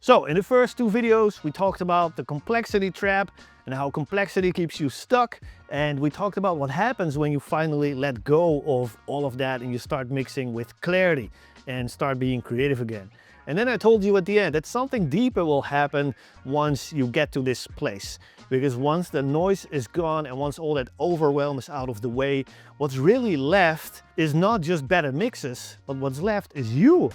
So in the first two videos, we talked about the complexity trap and how complexity keeps you stuck. And we talked about what happens when you finally let go of all of that and you start mixing with clarity and start being creative again. And then I told you at the end that something deeper will happen once you get to this place. Because once the noise is gone and once all that overwhelm is out of the way, what's really left is not just better mixes, but what's left is you.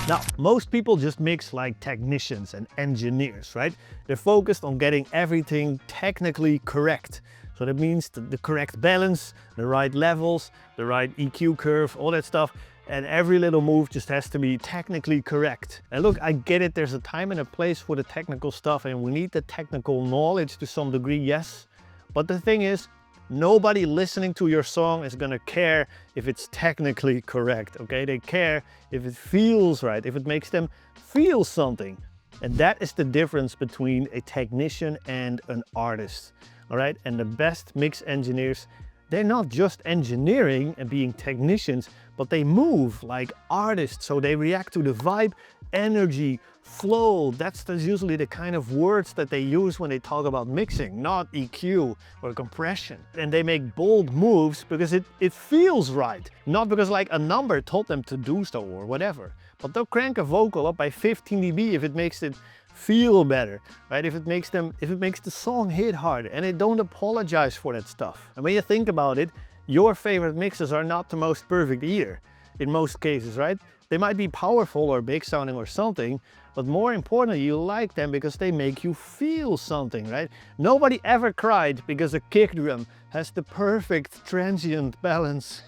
Now, most people just mix like technicians and engineers, right? They're focused on getting everything technically correct. So that means the correct balance, the right levels, the right EQ curve, all that stuff. And every little move just has to be technically correct. And look, I get it, there's a time and a place for the technical stuff and we need the technical knowledge to some degree, yes. But the thing is, nobody listening to your song is gonna care if it's technically correct, okay? They care if it feels right, if it makes them feel something. And that is the difference between a technician and an artist, all right? And the best mix engineers, they're not just engineering and being technicians, but they move like artists. So they react to the vibe, energy, flow. That's usually the kind of words that they use when they talk about mixing, not EQ or compression. And they make bold moves because it feels right. Not because like a number told them to do so or whatever. But they'll crank a vocal up by 15 dB if it makes it feel better, right? If it makes the song hit harder, and they don't apologize for that stuff. And when you think about it, your favorite mixes are not the most perfect either, in most cases, right? They might be powerful or big sounding or something, but more importantly, you like them because they make you feel something, right? Nobody ever cried because a kick drum has the perfect transient balance.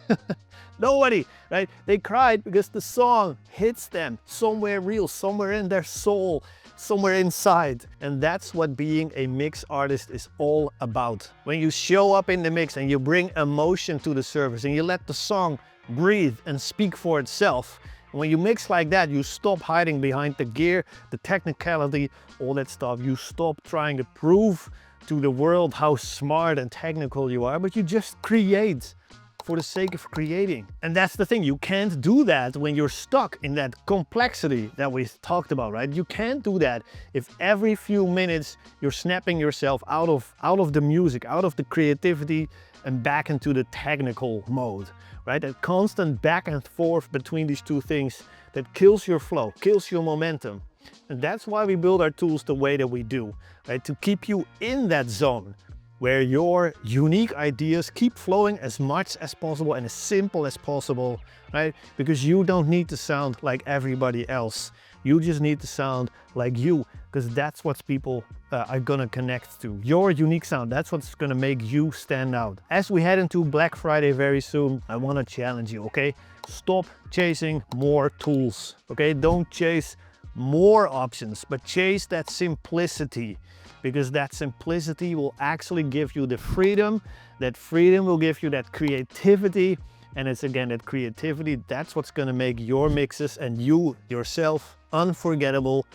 Nobody, right? They cried because the song hits them somewhere real, somewhere in their soul, somewhere inside. And that's what being a mix artist is all about. When you show up in the mix and you bring emotion to the surface and you let the song breathe and speak for itself. When you mix like that, you stop hiding behind the gear, the technicality, all that stuff. You stop trying to prove to the world how smart and technical you are, but you just create for the sake of creating. And that's the thing, you can't do that when you're stuck in that complexity that we talked about, right? You can't do that if every few minutes you're snapping yourself out of the music, out of the creativity and back into the technical mode, right? That constant back and forth between these two things that kills your flow, kills your momentum. And that's why we build our tools the way that we do, right? To keep you in that zone where your unique ideas keep flowing as much as possible and as simple as possible, right? Because you don't need to sound like everybody else. You just need to sound like you, because that's what people are gonna connect to. Your unique sound, that's what's gonna make you stand out. As we head into Black Friday very soon, I wanna challenge you, okay? Stop chasing more tools, okay? Don't chase more options, but chase that simplicity, because that simplicity will actually give you the freedom. That freedom will give you that creativity. And it's again, that creativity, that's what's gonna make your mixes and you yourself unforgettable,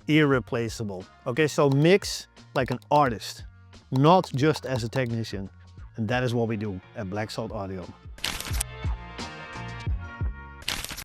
irreplaceable. Okay, so mix like an artist, not just as a technician. And that is what we do at Black Salt Audio.